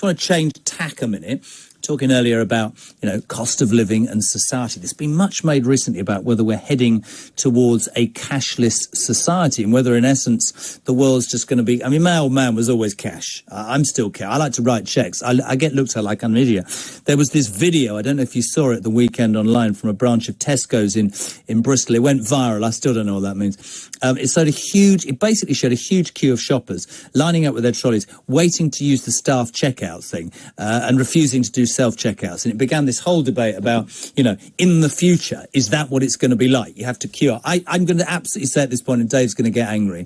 just want to change tack a minute. Talking earlier about, cost of living and society. There's been much made recently about whether we're heading towards a cashless society and whether, in essence, the world's just going to be... I mean, my old man was always cash. I'm still cash. I like to write checks. I get looked at like I'm an idiot. There was this video, I don't know if you saw it the weekend online, from a branch of Tesco's in Bristol. It went viral. I still don't know what that means. It basically showed a huge queue of shoppers lining up with their trolleys, waiting to use the staff checkout thing and refusing to do self-checkouts. And it began this whole debate about, in the future, is that what it's going to be like? You have to queue up. I'm going to absolutely say at this point, and Dave's going to get angry,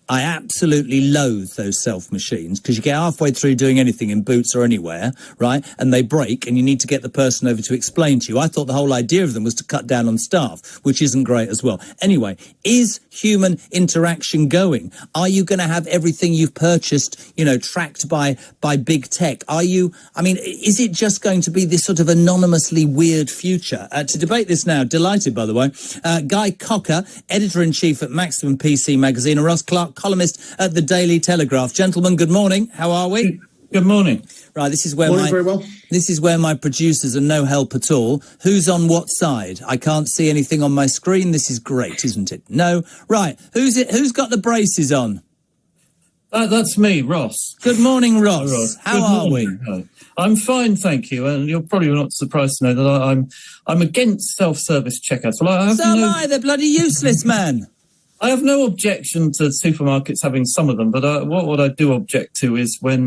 I absolutely loathe those self machines, because you get halfway through doing anything in Boots or anywhere, right, and they break, and you need to get the person over to explain to you. I thought the whole idea of them was to cut down on staff, which isn't great as well. Anyway, is human interaction going? Are you going to have everything you've purchased, tracked by big tech? Is it just going to be this sort of anonymously weird future? To debate this now, delighted, by the way, Guy Cocker, editor-in-chief at Maximum PC magazine, and Ross Clark, columnist at the Daily Telegraph. Gentlemen, good morning. How are we? Good morning. Right, this is where this is where my producers are no help at all. Who's on what side? I can't see anything on my screen. This is great, isn't it? No. Right. Who's got the braces on? That's me, Ross. Good morning, Ross. How are we? I'm fine, thank you. And you're probably not surprised to know that I'm against self-service checkouts. Well, They're bloody useless, man. I have no objection to supermarkets having some of them, but what I do object to is when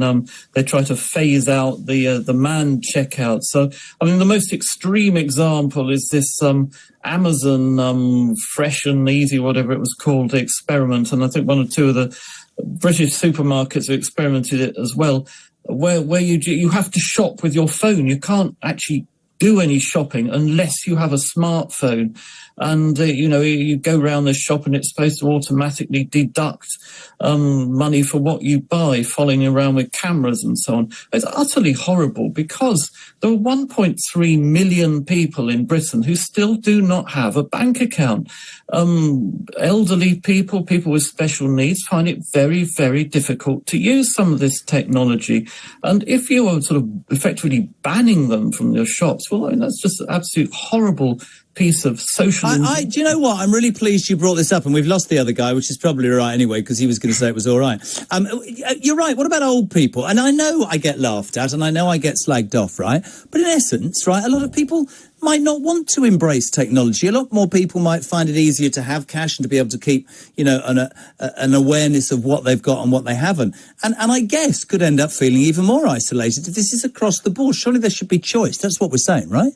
they try to phase out the manned checkout. So, the most extreme example is this Amazon Fresh and Easy, whatever it was called, experiment. And I think one or two of the British supermarkets have experimented it as well, where you have to shop with your phone. You can't actually do any shopping unless you have a smartphone. And, you go around the shop and it's supposed to automatically deduct money for what you buy, following around with cameras and so on. It's utterly horrible, because there are 1.3 million people in Britain who still do not have a bank account. Elderly people with special needs find it very, very difficult to use some of this technology. And if you are sort of effectively banning them from your shops, well, that's just an absolute horrible piece of social... do you know what? I'm really pleased you brought this up, and we've lost the other guy, which is probably right anyway, because he was going to say it was all right. You're right. What about old people? And I know I get laughed at, and I know I get slagged off, right? But in essence, right, a lot of people might not want to embrace technology. A lot more people might find it easier to have cash and to be able to keep, an awareness of what they've got and what they haven't. And I guess could end up feeling even more isolated if this is across the board. Surely there should be choice. That's what we're saying, right?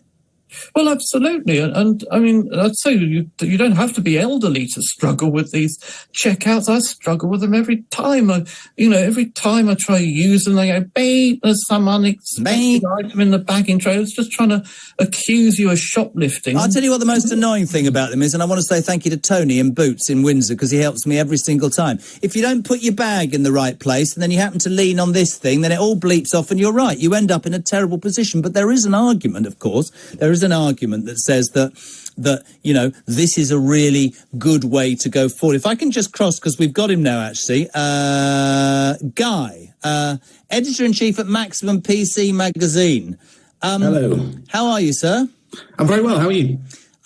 Well, absolutely. And I'd say you don't have to be elderly to struggle with these checkouts. I struggle with them every time. Every time I try to use them, they go, beep, there's some unexpected item in the bagging tray. It's just trying to accuse you of shoplifting. I'll tell you what the most annoying thing about them is, and I want to say thank you to Tony in Boots in Windsor, because he helps me every single time. If you don't put your bag in the right place and then you happen to lean on this thing, then it all bleeps off and you're right. You end up in a terrible position. But there is an argument, of course. There is an argument that says that this is a really good way to go forward. If I can just cross, because we've got him now, actually. Guy, editor-in-chief at Maximum PC magazine. Hello. How are you, sir? I'm very well. How are you?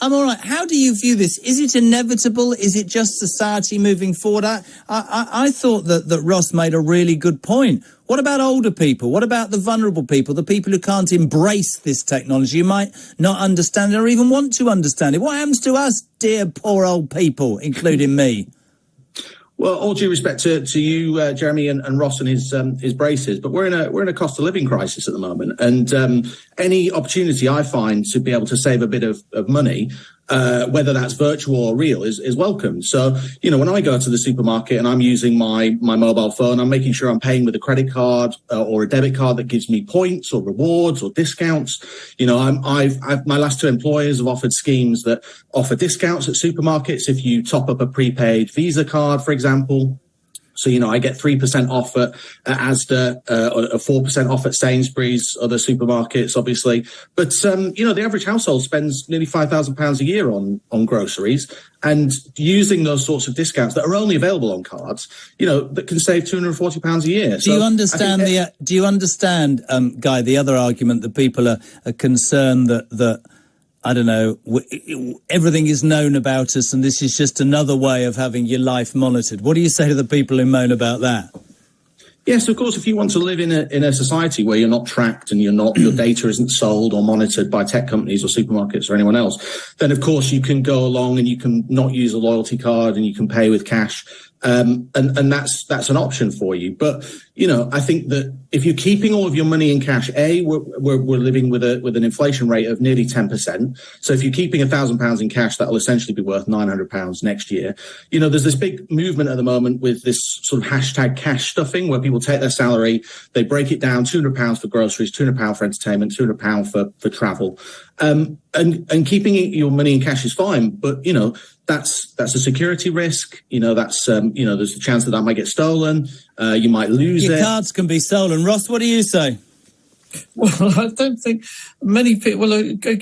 I'm all right. How do you view this? Is it inevitable? Is it just society moving forward? I thought that Ross made a really good point. What about older people? What about the vulnerable people, the people who can't embrace this technology, who might not understand it or even want to understand it? What happens to us, dear poor old people, including me? Well, all due respect to you, Jeremy, and Ross and his braces, but we're in a cost of living crisis at the moment, and any opportunity I find to be able to save a bit of money, whether that's virtual or real, is welcome. So, when I go to the supermarket and I'm using my mobile phone, I'm making sure I'm paying with a credit card or a debit card that gives me points or rewards or discounts. My last two employers have offered schemes that offer discounts at supermarkets if you top up a prepaid Visa card, for example. So, I get 3% off at Asda, or 4% off at Sainsbury's, other supermarkets, obviously. But, the average household spends nearly £5,000 a year on groceries. And using those sorts of discounts that are only available on cards, that can save £240 a year. Do you understand, Guy, the other argument that people are concerned that I don't know, everything is known about us and this is just another way of having your life monitored? What do you say to the people who moan about that? Yes, of course, if you want to live in a society where you're not tracked and your data isn't sold or monitored by tech companies or supermarkets or anyone else, then of course you can go along and you can not use a loyalty card and you can pay with cash. And that's an option for you. But, I think that if you're keeping all of your money in cash, we're living with an inflation rate of nearly 10%. So if you're keeping £1,000 in cash, that'll essentially be worth £900 next year. There's this big movement at the moment with this sort of hashtag cash stuffing where people take their salary, they break it down, £200 for groceries, £200 for entertainment, £200 for travel. And keeping your money in cash is fine, but that's a security risk. There's a chance that might get stolen. You might lose your it. Your cards can be stolen. Ross, what do you say? Well, I don't think many people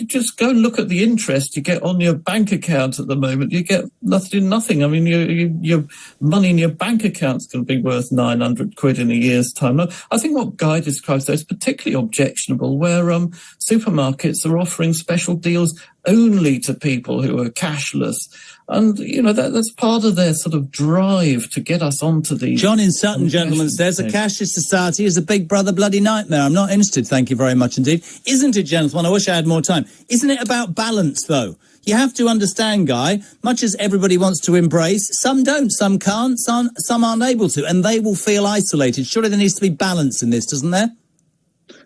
just go and look at the interest you get on your bank account at the moment. You get nothing. I mean, your money in your bank account's going to be worth 900 quid in a year's time. I think what Guy describes there is particularly objectionable, where supermarkets are offering special deals only to people who are cashless. And, that's part of their sort of drive to get us onto these. John in Sutton, gentlemen, says a cashless society is a big brother bloody nightmare. I'm not interested. Thank you very much indeed. Isn't it, gentlemen? I wish I had more time. Isn't it about balance, though? You have to understand, Guy, much as everybody wants to embrace, some don't, some can't, some aren't able to, and they will feel isolated. Surely there needs to be balance in this, doesn't there?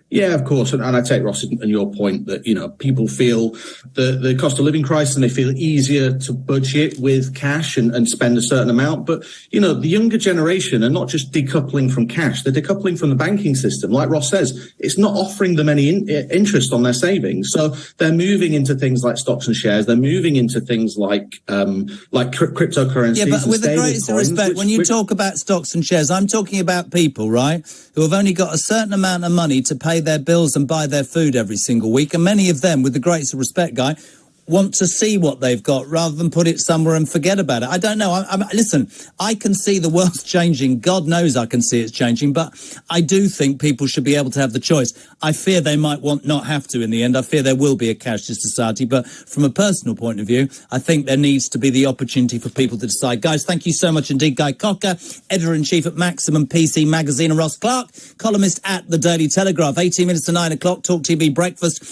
Yeah, of course. And I take, Ross, and your point that, people feel the cost of living crisis and they feel easier to budget with cash and spend a certain amount. But, the younger generation are not just decoupling from cash. They're decoupling from the banking system. Like Ross says, it's not offering them any interest on their savings. So they're moving into things like stocks and shares. They're moving into things like cryptocurrencies. Yeah, but with the greatest respect, when you talk about stocks and shares, I'm talking about people, right, who have only got a certain amount of money to pay their bills and buy their food every single week, and many of them, with the greatest respect, Guy, want to see what they've got rather than put it somewhere and forget about it. I don't know. Listen, I can see the world's changing. God knows I can see it's changing, but I do think people should be able to have the choice. I fear they might not have to in the end. I fear there will be a cashless society, but from a personal point of view, I think there needs to be the opportunity for people to decide. Guys, thank you so much indeed. Guy Cocker, editor-in-chief at Maximum PC Magazine, and Ross Clark, columnist at the Daily Telegraph. 18 minutes to 9 o'clock, Talk TV Breakfast.